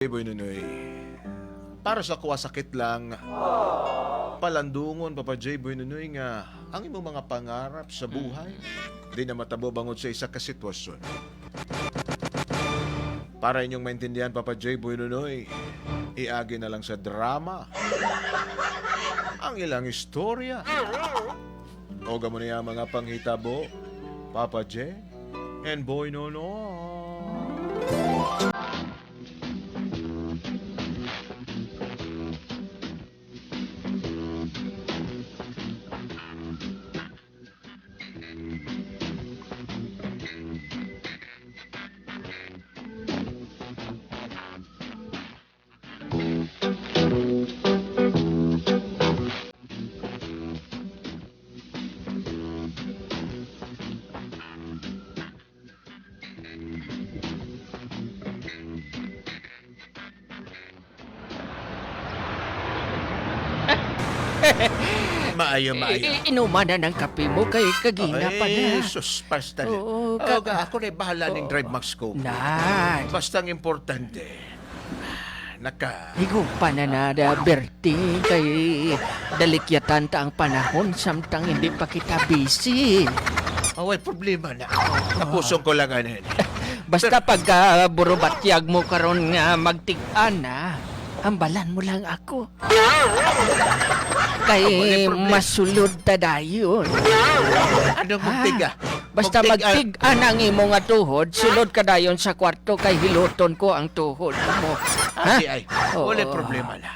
Boy Nunoy, para sa kuwa sakit lang, palandungon, Papa J. Boy Nunoy, nga ang imong mga pangarap sa buhay, di na matabo bangon sa isa ka sitwasyon. Para inyong maintindihan, Papa J. Boy Nunoy, iagi na lang sa drama ang ilang istorya. O gamo niya mga panghitabo, Papa J. and Boy Nunoy. Maayo. Inuman na ng kape mo kay kagina pa na. Sus, basta na. Oo, Ako na bahala ng drive max ko. Nad, Basta ang importante, higo pa na Bertie, kay dalikyatan ta ang panahon samtang hindi pa kita busy. Away problema na. Kapusong ko lang anin. Basta pag burubatyag mo karon nga magtig-an na, hambalan mo lang ako. Kay masulod ta dayon. Anong magtiga? Basta magtig-an ang imo nga tuhod, sulod ka dayon sa kwarto kay hiluton ko ang tuhod mo. Ay, Oo. wala problema na.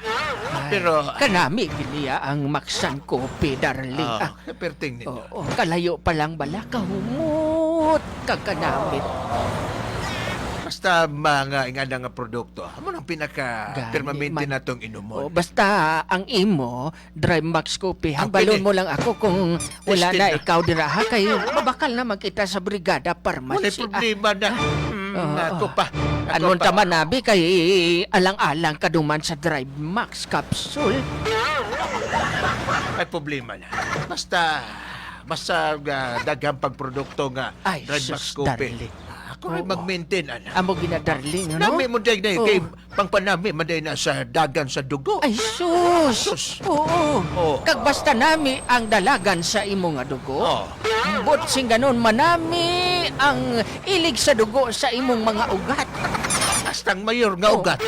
Pero, Kanami giniya ang maksan kopi, darling. kaperting ninyo. Oo, kalayo pa lang bala, kahumot kakanamit. Basta mga ingada nga produkto, amo nang pinaka-permanente Gani, na tong O, inumon. basta ang imo, Dry Max Coffee, hambalon pwede. mo lang ako kung wala Tested na na. ikaw diraha kayo. Mabakal na magkita sa Brigada Wala Pharmacy. problema na. Ako pa. Anon taman nabi kay alang-alang kaduman sa Dry Max Capsule. May problema na. Basta daghang pagprodukto nga Ay, Drive Max sus, Coffee. darling. Ako rin Oo. mag-maintain, ana. Amo gina darling, ano? Nami mo day na Oo. kay pangpanami maday na sa dagan sa dugo. Ay, sus! Sus. Oo. Oo. Kag basta nami ang dalagan sa imo nga dugo. Oh. But sing ganon manami ang ilig sa dugo sa imong mga ugat. Bastang mayor nga Oo. ugat.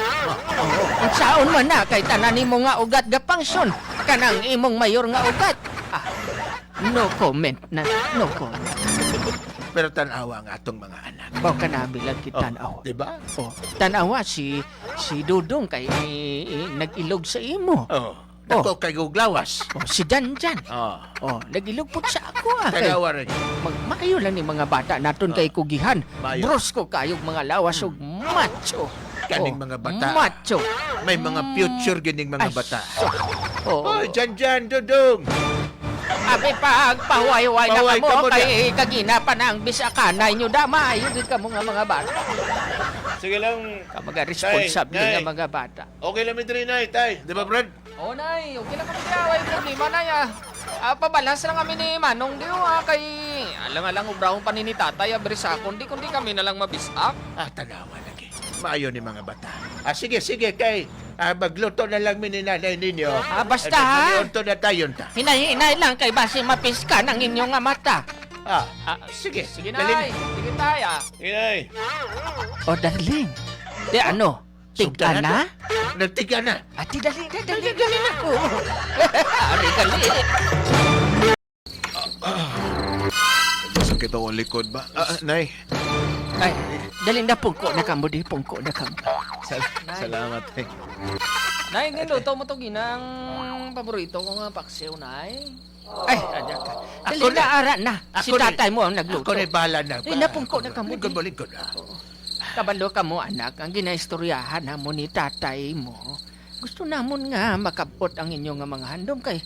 Ang saon man na kay tanan nimo nga ugat gapangsyon kanang imong mayor nga ugat. No comment na. No comment. Pero tanawa nga atong mga anak. Baw ka namin lang kitanaw. Di ba? Oh, tanawa si Dudong kay nag-ilog sa imo. Oh. Dako kay guglawas. Oh, si Janjan. Oh. Oh, nag-ilog po sa ako kay Tanawa rin. Maayo lang ni mga bata naton kay kugihan. Maayo. Brusko kayog mga lawas ug macho. Kaning mga bata. Macho. May mga future gining mga Ay, bata. Oh. Hoy, Jan, Dudong! Abi pag pahuay-huay na Pahuay ka kamo mo kay kagina pa na ang bisakanay nyo dama. Ayun din ka mga bata. Sige lang. Ka mga responsable Nay. nga mga bata. Okay lang mitri na, tay. Di ba, Brad? Oh, nay, okay lang kami siya. Way problema na ya. Pabalas lang kami ni Manong Dio kay alang-alang ubrahong pa ni tatay abrisa kundi kami na lang mabisak. Tanawa lagi. Maayo ni mga bata. Sige, kay. Magluto na lang mininanay ninyo. Basta, ha? Magluto na tayo ta. Hinay-hinay lang kay base mapiskan ang inyong nga mata. Sige. Sige, Dali nay. Sige tayo. Inay. O darling, di ano? Tigka na? Nagtiga na. Ati dali na ko. Ari dali. Masakit ang likod ba? Nay. Ay, dali na pungko na kamo di pungko na kamo. Salamat, tay. Nay, niluto mo to ginang paborito ko nga paksiw, nay. Ay, ada ka. Dali Ako na ara na. Si Ako na- tatay mo ang nagluto. Ako na bahala na. Ay, napungko na kamo. Lingkod. Kabalo ka mo anak, ang ginaistoryahan na mo ni tatay mo. Gusto namon nga makabot ang inyong nga mga handom kay.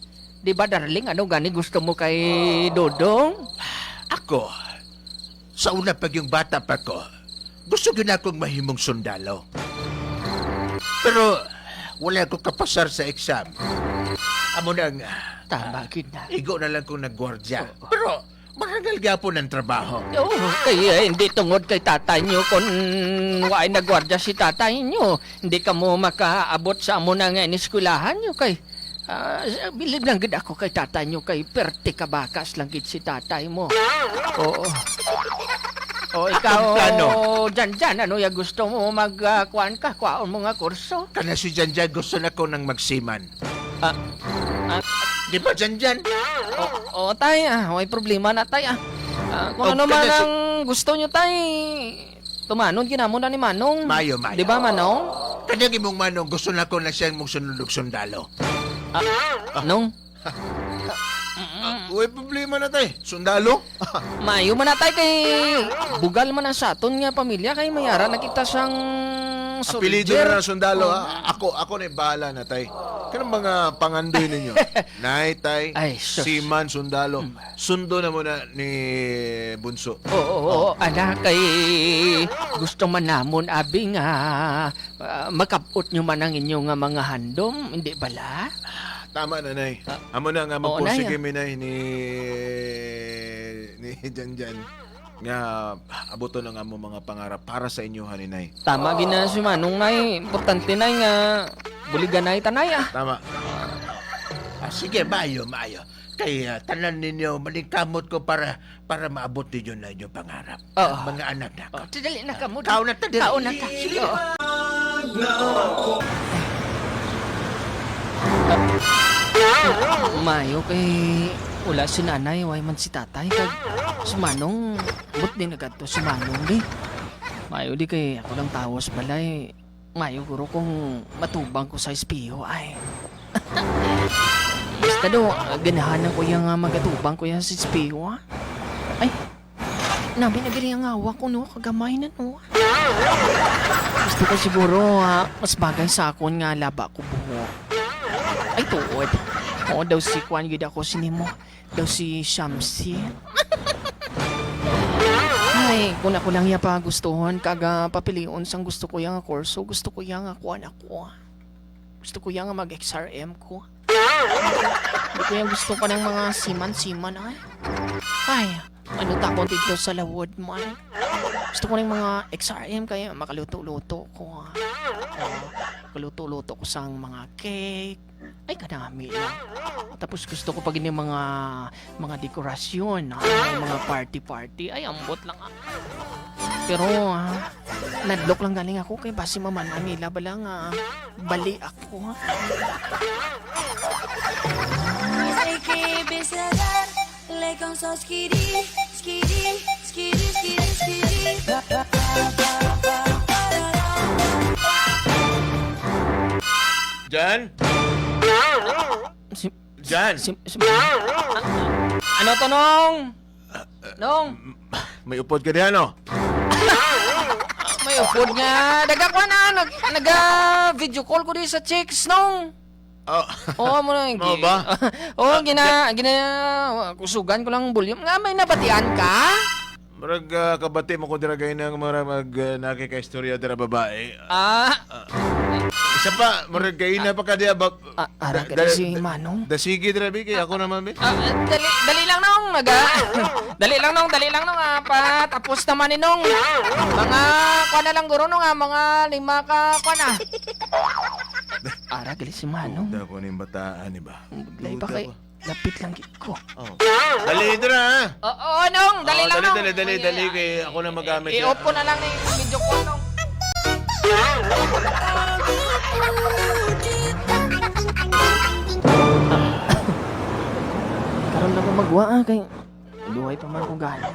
Di ba darling, ano gani gusto mo kay Dodong? Ako, sa una pag yung bata pa ko, gusto gina akong mahimong sundalo. Pero, wala ko kapasar sa exam. Amo nang, Tama gid na. igo na lang kong nagwardya. Pero, marami Tagal gyapon ng trabaho. Oo, kaya hindi tungod kay tatay nyo kung waay nagwardya si tatay nyo. Hindi ka mo makaabot sa amo na nga iniskulahan nyo kay... bilib lang gid ako kay tatay nyo kay perte kabakas lang gid si tatay mo. Oo. O ikaw, Plano? dyan, ano ya gusto mo magkuhan ka, kuhaon mo nga kurso? Kana si Janjan gusto na ko ng magsiman. Ah, Di ba, Janjan? O tay, may problema na tay. Kung Oh, ano man kada si- ang gusto nyo tay, tumanon ginamo na ni Manong. Mayo. Di ba Manong? Kanyang imong manong gusto na ko na siyang mong sunod sundalo. Nong? Uy, problema na tayo. Sundalo? Mayo man na tay kay bugal man na sa aton nga pamilya kay mayara nakita siyang Apelido soldier. na ng sundalo, ha? Ako na bahala na, tay. Kanang mga pangandoy ninyo. Nay, tay, Ay, sus. Siman, sundalo. Sundo na muna ni Bunso. Oo, anak kay gusto man namon abi nga makapot nyo man ang inyong nga mga handom, hindi bala? Tama na, nay. Amo na nga magpursige Nay, mi, nay, ni Janjan. Nga, abuto na nga mo mga pangarap para sa inyo, haninay. Tama gina si Manong nay, importante nay nga buligan nay tanay Tama. Sige, mayo. Kaya tanan ninyo, malingkamot ko para maabot ninyo na inyong pangarap. Oo. Mga anak na ko. Tidali na ka mo. Kao na ta, dali. Kao na ta. Sige. Mayo kay wala si nanay, way man si tatay kag si Manong, but din nagadto si Manong di. Mayo di kay ako lang tawas balay. Mayo guro kung matubang ko sa espiho ay. Basta do, ganahan ko yung magatubang ko yung sa espiho ha. Ay, nabi na gani ang awa ko no, kagamay na no. Gusto ko siguro mas bagay sa akon nga laba ko buhok. Ay, tuod. Oo daw si Kwan yun ako sinimo. Daw si Shamsi. Ay, kung ako lang pa gustuhon, kaga papilion sang gusto ko yung kurso, gusto ko yung Kwan ako. Gusto ko yung mag-XRM ko. Hindi ko yung gusto ko ng mga siman-siman ay. Ay, ano takot dito sa lawod mo ay. Gusto ko ng mga XRM kaya makaluto-luto ko. Kaluto-luto ko sang mga cake. Ay, kadami lang. Tapos gusto ko pag yung mga dekorasyon, mga party-party. Ay, ambot lang. Pero, nadlok lang galing ako kay basi maman nila ba lang bali ako. Jan? Si, Jan? ano to, Nong? Nong? May upod ka diyan, no? May upod nga. Daga ko na. Nag-video call ko di sa chicks, Nong. Oh. Oo, mo na. Mo ba? Oo, kusugan ko lang volume. Nga, may nabatian ka? Marag kabati mo ko diragay ng nakika-istorya dira babae. Isa pa, marag kayo na pa ka diya. Ara ka si Manong. Dasigi dira, bi, kaya ako naman, bi. Dali lang nong dali lang nong pa tapos naman ni nong mga kuan na lang guro nong mga 5 ka kuan na. Ara gali si Manong. Duda ko ning bataan, iba. Lay pa kay lapit lang gid ko. Oh. Dali dira, ha? Oo nong, dali lang nong. Dali, kay ako na magamit. I-off ko na lang ni video call nong. Karon na ko magwa kay duhay pa man ko gana.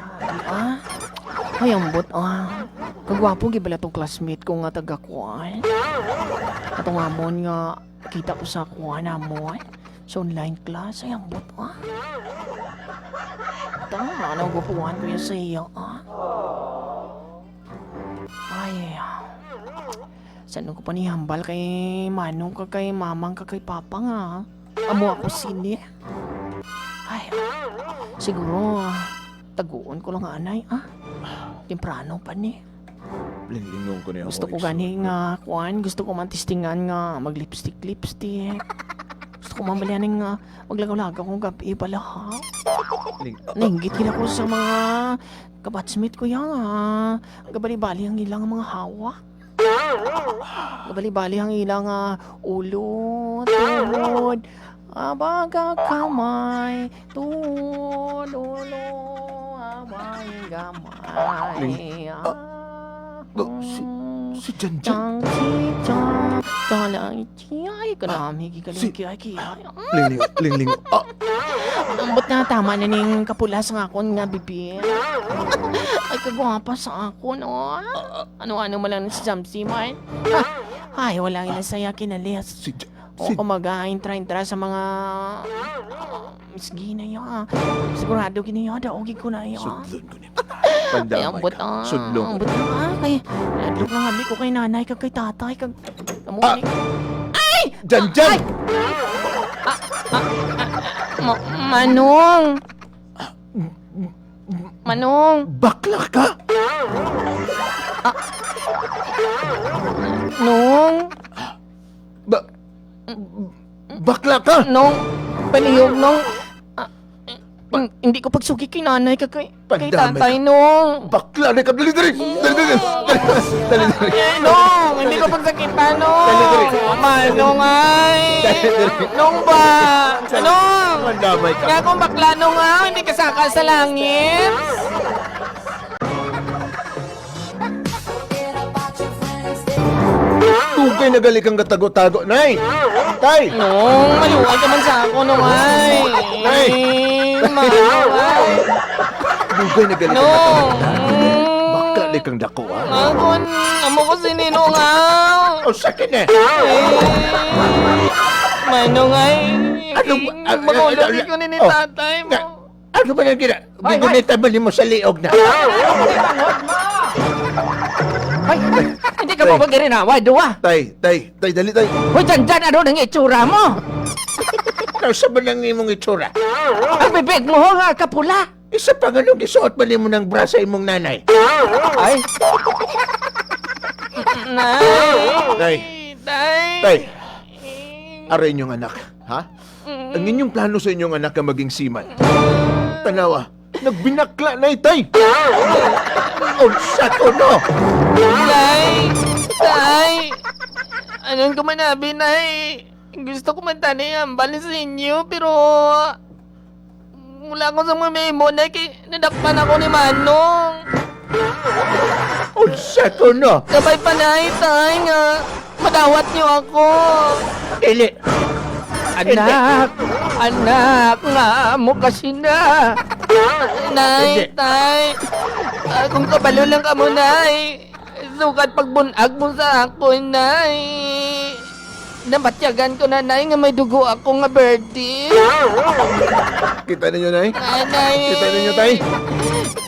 Ay ambot kagwapo gibala tong classmate ko nga taga kuan. Atong amon nga kita ko sa kuan amon sa online class ay ambot Tama na gupuan ko yan sa iyo Ay saan ko pa ni hambal kay Manong ka kay Mamang ka kay Papa nga amo ako sini. Ay, siguro, taguon ko lang anay, Temprano pa ni. Linglingong ko niya ako. Gusto ko gani nga, kuan, gusto ko man testingan nga, mag-lipstick. Gusto ko gusto ko mamalianing maglagaw-lagaw kong gabi pala ha. Ling, Nainggit gila ko sa mga kabatsmate ko yan gabali-bali ang ilang mga hawa. Gabali-bali ang ilang ulo, tuhod, baga kamay, tuhod, ulo, abay, gamay. si Janjan. Ay, kanami, kikay. Ling. Ambot na tama na ning kapulas ng akon nga bibir. Ay, kagwapa sa akon, oh. Ano-ano mo lang si Jamsi, man. Ay, wala inasaya kinalis. O kumaga-intra sa mga misgi na yan. Sigurado ginayon, daogi ko na yan. Sudlon ko ni Ay, Pandamay ambot ka. Sudlon. ambot kay nadlok lang kami ko kay nanay kag kay tatay kag kamuni. Janjan! Manong! Manong! Bakla ka! Nung! Bakla ka! Nung! Palihog nung! Hindi ko pagsugi kay nanay kag kay Pandamay tatay nung! Bakla na ka! Dali! Nung! Hindi ko pagsakitan nung! Dali. Manong ay! Dali. Nung ba? Nung! Pandamay ka! Kaya kung bakla nung hindi ka saka sa langit! Tugay na gali kang katago-tago, Nay! Tay! Nung, maluwag ka man sa ako nung ay. Ay! Manong ay. Tugay na gali kang Nung. katago-tago. Bakla na kang dako, ha? Akon, amo ko sininong O, sakit eh! Manong ay. Makulog ko ni Oh. tatay mo. Ano ba nang gina? Gigunita ba mo sa liog na? Ay, hindi ka pa mag-irinawa, duwa. Tay, dali tay. Hoy, dyan, ano nang itsura mo? Nasa ba nang imong itsura? Ang bibig mo nga kapula. Isa pa nga nung isuot ba mo ng bra sa imong nanay? Ay. Nay. Tay. Tay. Tay, aray inyong anak, ha? Ang inyong plano sa inyong anak na maging seaman. Tanawa, nagbinakla na tay. Oh, sato no! Nay! Tay! Anong kumanabi, Nay? Gusto ko matani ang bali sa inyo, pero... Mula ko sa mga memo, Nay, nadakpan ako ni Manong. Oh, sato no! Sabay pa, Nay, Tay, nga. Madawat niyo ako. Dili! Anak nga mo kasi na. Nay, Hindi. Tay. Kung kabalo lang ka mo, Nay. Sukat pagbunag mo sa ako, Nay. Namatyagan ko na, Nay, nga may dugo ako nga birthday. Kita ninyo, Nay? Nay. Kita ninyo, Tay?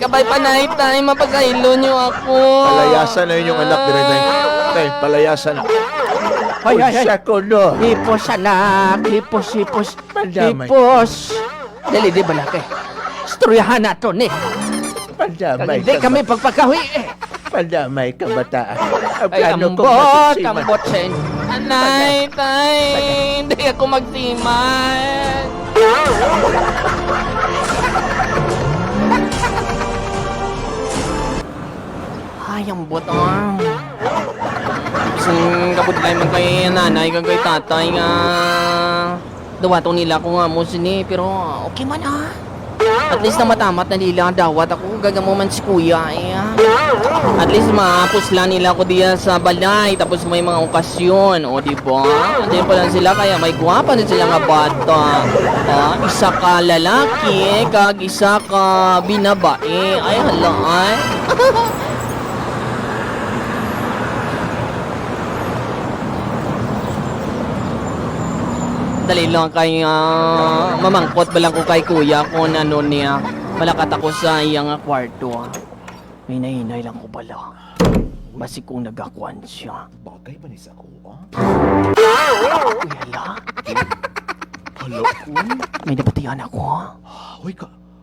Kabay pa, Nay, Tay. Mapagkailo niyo ako. Palayasan na inyong anak, dire, Tay. Tay, palayasan na. Ay. Sato no! Hipos, anak. Hipos. Pandamay. Hipos. Dali, di ba na kay? Istoryahan na to, ni. Pandamay Hindi kami pagpakawi, Pandamay ka bata. Ang Ay, plano ko ambot sa inyo. Anay, tay, hindi ako magtiman. Ay, ambot Kasing kabudlay man kay nanay kag kay tatay nga dawato nila ko nga mo sini pero okay man At least na matamat na nila dawat ako gagamo man si kuya At least mapusla nila ko diya sa balay tapos may mga okasyon o di ba? Andiyan pa lang sila kaya may gwapa na sila nga bata. Isa ka lalaki kag isa ka binabae. Ay hala ay. Dali lang kay mamangkot ba lang ko kay kuya kung ano niya. Malakat ako sa iyang kwarto. Hinay-hinay lang ko bala. Basi kung nagakuan siya. Bagay ba ni sa ko, ha? Kuyala, Hello, may napatihan ako.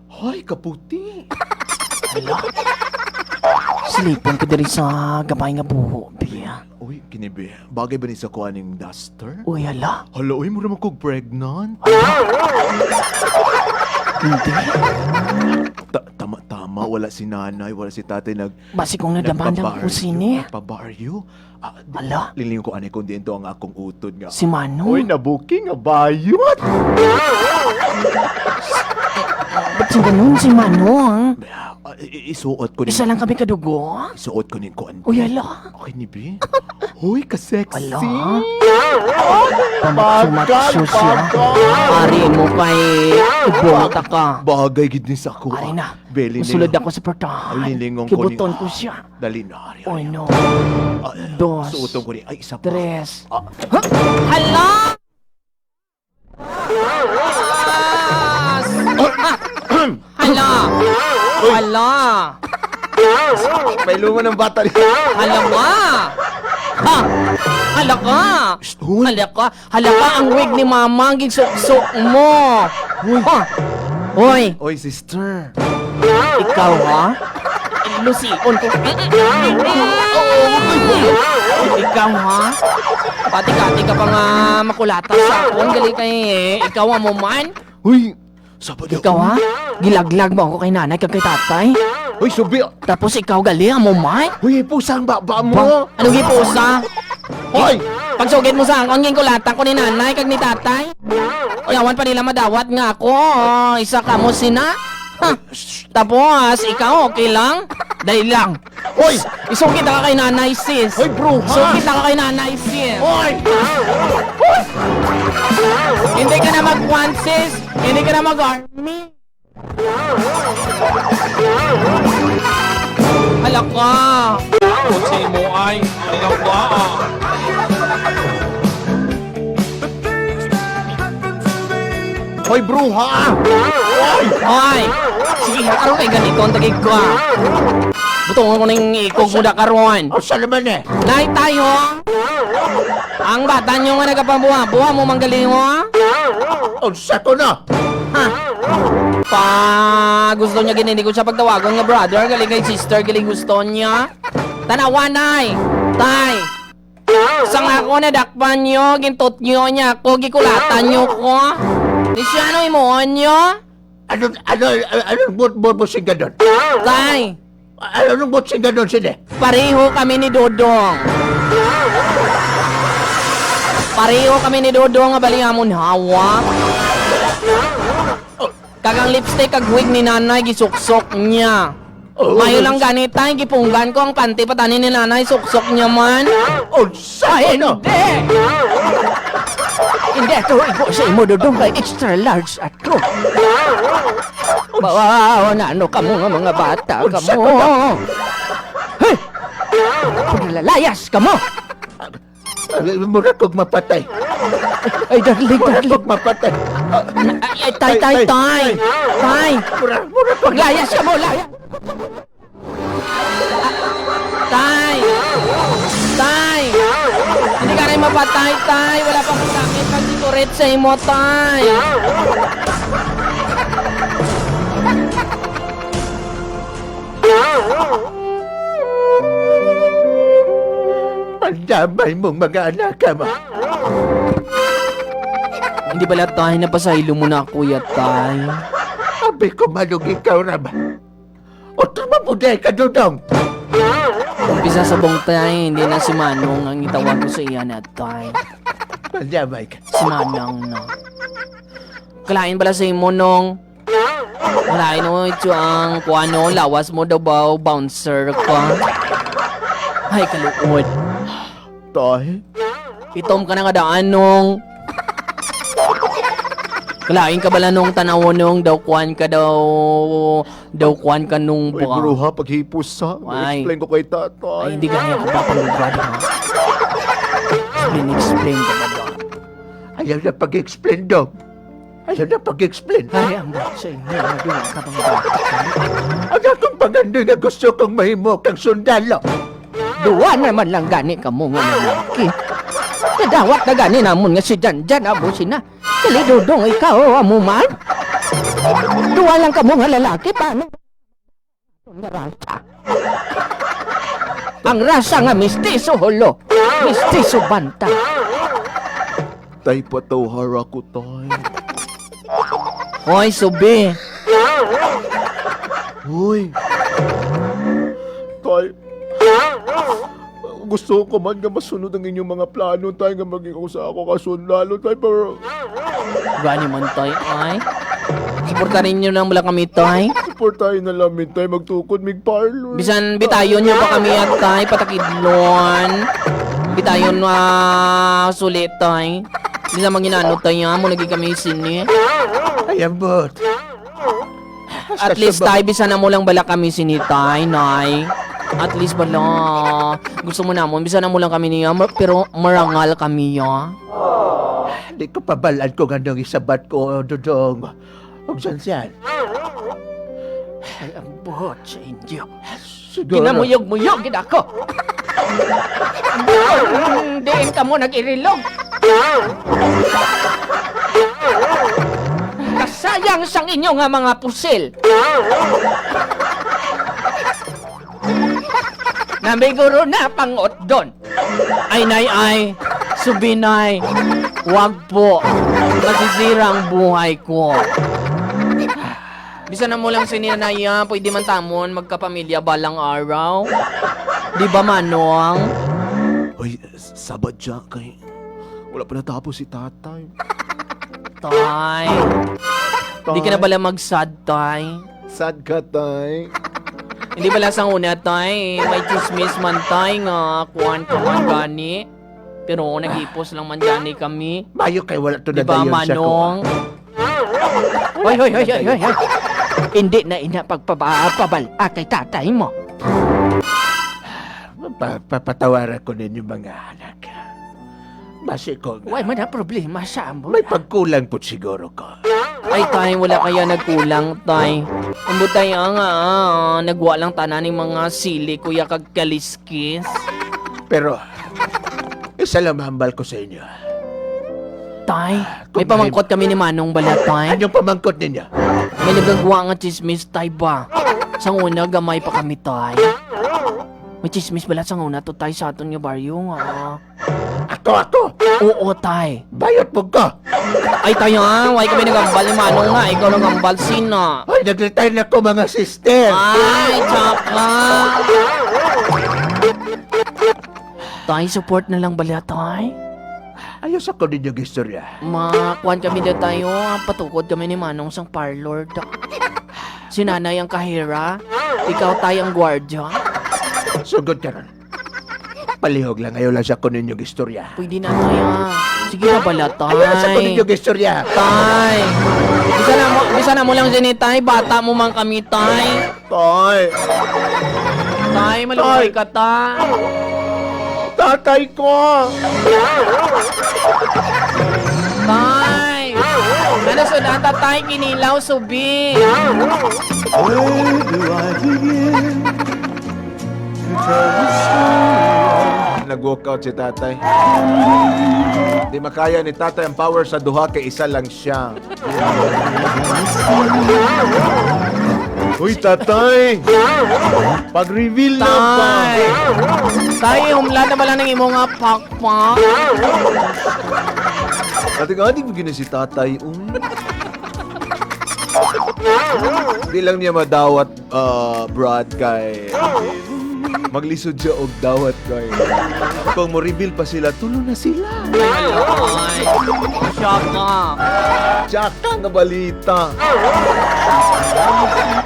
Hoy, kaputi. Hala. Silipon ko diri sa gabay nga buho, biya. Uy, ni Be, bagay ba ni sa kuaning duster? Uy, hala. Hala, uy, mo naman kong pregnant. Hindi. Tama, wala si nanay, wala si tatay Basi kong nadamanan ko sini. Nagpabaryo? Ala. Liling ko ani kung diento ang akong utod nga. Si Mano. Uy, nabuking nga bayot. Ba't si ganun si Mano, ha? Isuot ko ni. Isa lang kami kadugo? Isuot ko ni kuan. Uy, ala. Okay ni Be? Uy, ka-sexy. Ala. Pamatsumatsu siya. Ari mo kay ibota ka. Bagay gid ni sa ako. Ari na. Beli Musulod ako sa portahan. Lilingong ko ni. Kibuton ko siya. Dali na, ari. Uy, no. Ah, Dos. Suotong ko ni. Ay, isa pa. Tres. Ah. Hala! Hala! Hala! May luma ng bata niya. Hala ka! Ha! Hala ka! Uy. Hala ka! Hala ka ang wig ni Mama ang gigsok-sok mo! Uy! Ha! Uy! Oy, sister. Ikaw ha? Lusikon ko. Ikaw ha? Pati-kati ka pa nga makulata sa akon. Gali kay ikaw mo man. Uy, sabado. Ikaw ha? Gilaglag mo ako kay nanay kag kay tatay. Uy, subi. Tapos ikaw gali mo man. Uy, pusang baba mo. Ba? Anong ipusa? Hoy! Pagsugid mo sa akon, nging kulatan ko ni nanay kag ni tatay. Yawan pa nila madawat nga ako. Isa ka mo sina. Ha? Tapos, ikaw okay lang? Dahil lang. Hoy! Isungkit na ka kay nanay sis. Hoy, bro, ha? Isungkit na ka kay nanay sis. Hoy! Hindi ka na mag-one sis. Hindi ka na mag-army. Hala ka. Kutsi mo ay, alam ba? Hoy, bro, ha? Hoy! Hoy! Sige, karon kay ganito ang tagig ko ah. Butong ko ng ikog mo da karon. O, sa naman eh. Lahat tayo. Ang bata nyo nga nagkapabuha. Buha mo manggaling mo ha? O, sa to na. Ha? Pa gusto niya ginindi ko siya pagtawagon nga brother. Galing kay sister. Galing gusto niya. Tanawan ay. Tay. Sang ako nadakpan nyo. Gintot nyo niya ako. Gikulatan nyo ko. Di siya ano imuon nyo? Anong bot sing ganon? Tay. Anong bot sing ganon sila? Pareho kami ni Dodong. Pareho kami ni Dodong nga balingamon hawa. Kagang lipstick kag wig ni nanay gisuksok niya. Mayo lang ganit tay gipunggan ko ang panty patanin ni nanay suksok niya man. O, sa to na. Hindi ako ibo sa imo Dodong kay extra large ako. Bawa na ano ka mo nga mga bata ka mo. Hey! Paglalayas ka mo. Mura kong mapatay. Ay, darling. Kong mapatay. Ay, tay. Tay. Mura kong Layas ka mo, layas. Tay. Hindi ka rin mapatay, tay. Wala pa akong sakit pag sikurit sa imo, tay. Ang damay mong mga anak ka mo. Hindi pala, tay. Napasahilo mo na, kuya, tay. Sabi ko manong ikaw naman. O tumabuday ka, Dodong. Umpisa sa bong, tay. Hindi na si Manong ang itawag ko sa iya na, tay. Ang damay ka. Si Manang na. Kalain pala sa imo, nong. Kalain mo ito ang kuano, lawas mo daw ba, bouncer ka. Ay, kaluod. Tay? Itom ka na nga daan, nong. Kalain ka bala nung tanaw nung daw kwan ka nung Uy, bro ha, paghipos ha. Ay. Explain ko kay tatay. Ay, hindi kaya ka ba panugad ha? Explain ka ba ba? Ayaw na pag-explain, Dong. Ayaw na pag-explain. Ay, ang bak sa inyo. Nagawa ka bang bata ka? Ang akong pangandoy nga gusto kong mahimo kang sundalo. Duwa naman lang gani ka mo nga lalaki. Nadawat na gani namon nga si Janjan abo sina. Kali Dodong ikaw amo man. Duwa lang ka mo nga lalaki paano? Ang rasa nga mistiso holo. Mistiso banta. Tay patawhar ako, tay. Hoy, subi. Hoy. Tay. Gusto ko man nga masunod ang inyong mga plano, tay, nga maging usa ako kasunlalo, tay, pero Gani man tay, ay. Suportahin nyo na mula kami, tay. supportahin na lamin, tay, magtukod mig parlor. Bisan bitayon nyo pa kami at tay, patakidlon. Bitayon sulit tay. Bisan manginano tay, mo naging kami sini. Ay, ambot. At least tay, bisan na mo lang bala kami sini tay, nay. At least bala, gusto mo namon, bisan na mo lang kami niya, pero marangal kami ya. Di ko pabalaan ko gandang isabat ko, Dodong. Huwag siyan. Ay, ang buhot sa inyo. Siguro. Kinamuyog-muyog, gid ako. Diin ka mo nag-irilog. Kasayang sang inyo nga mga pusil. Nabiguro na pangot doon. Ay, subinay, wag po. Masisira ang buhay ko. Bisa na mo lang sininaya, pwede man tamon magkapamilya balang araw. Di ba, Manong? Hoy, sabad siya kay... Wala pa natapos si tatay. Tay. Di ka na bala mag-sad, tay. Sad ka, tay. Hindi bala sang una, tay. May chismis man, tay, nga kuhan ka man gani. Pero nag-ipos lang man gani kami. Mayo kay wala to Di na ba, dayon siya ko. Manong? Hoy. Hindi na inapagpabal kay tatay mo. Papatawaran ko ninyo mga anak. Basi ko nga. Why man na problema sa amo? May pagkulang po siguro ko. Ay, tay, wala kaya nagkulang, tay. Ambutay nga, nagwa lang tanan ng mga sili, kuya kag kaliskis. Pero, isa lang mahambal ko sa inyo. Tay, may pamangkot kami ni Manong bala, tay. Anong pamangkot ninyo? May nagagawa nga chismis, tay ba? Sang una, gamay pa kami, tay. May chismis bala sang una to, tay, sa aton nga baryo nga. Ako! Oo, tay. Bayot mo ko! Ay, tay, why kami nagambal ni Manong nga? Ikaw nagambal, sina? Ay, nag-retire na ko mga sister! Ay, tsaka. Tay, support na lang bala, tay. Ayos ako ninyong istorya. Makuan kami na tayo, patukod kami ni Manong sang parlor. Si nanay ang kahira, ikaw tayo ang gwardya. Sugod ka ron. Palihog lang ngayon lang sa ko ninyong istorya. Pwede na tayo. Sige na bala, Ayos sa ko tay. ninyong istorya. Tay. Bisa na mo lang dyan eh, tay. Bata mo man kami, tay. Tay! Tay, malungkay ka, tay. Tatay ko! Tay. Ano sudan tay, kinilaw, subi. Nag-walk out si tatay. Di makaya ni tatay ang power sa duha kay isa lang siya. Uy, tatay! Pag-reveal na ba? Tay. Tay, humla na bala ng imo nga pakpak. Dati nga, di mo si tatay. Di lang niya madawat, Brad, kay... Maglisod siya og dawat kay. Kung mo reveal pa sila, tulo na sila. Ay, shock ka. Tsaka na balita.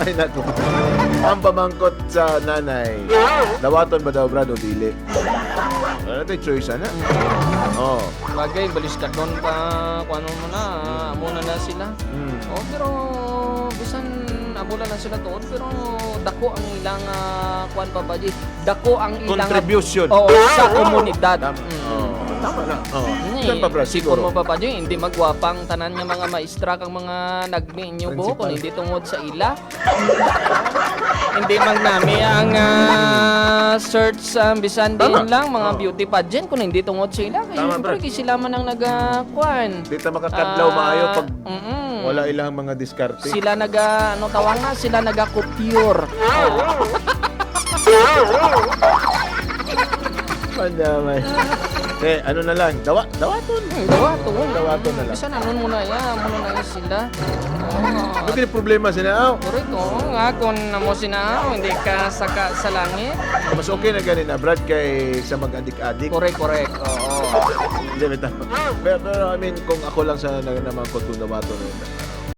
Ay, naku. Ang pamangkot sa nanay. Dawaton ba daw, Brad, o dili? Ano tayo choice, ana? Oh. Bagay, balis ka doon pa, kung ano mo na, muna na sila. Oh, pero, bisan, abula na sila doon, pero dako ang ilang, kuan pa ba, dako ang ilang... Contribution. Oo, sa komunidad. Tama. Oh. Tama na. Oh. Eh, Saan pa, Brad? Siguro mo Siguro. pa ba dyan, hindi magwapang tanan nga mga maestra kang mga nagminyo buho kung hindi tungod sa ila. Hindi man nami ang search sa bisan din Tama. lang mga Oo. beauty pageant kung hindi tungod sa ila. Kaya Tama, siyempre Brad. sila man ang nagkuan. Di ta makakadlaw maayo pag mm-mm. wala ilang mga diskarte. Sila ano tawag na, sila naga-couture. Pandamay. Ano na lang, dawaton. Dawaton na lang. Bisan anon mo na yan sila. Ano kini problema sila? Correct, nga kung namo sina, hindi ka saka sa langit. Mas okay na ganin na Brad kay sa mag-adik-adik. Correct, oo. Hindi, pero I mean, kung ako lang sa naman ko itong dawaton,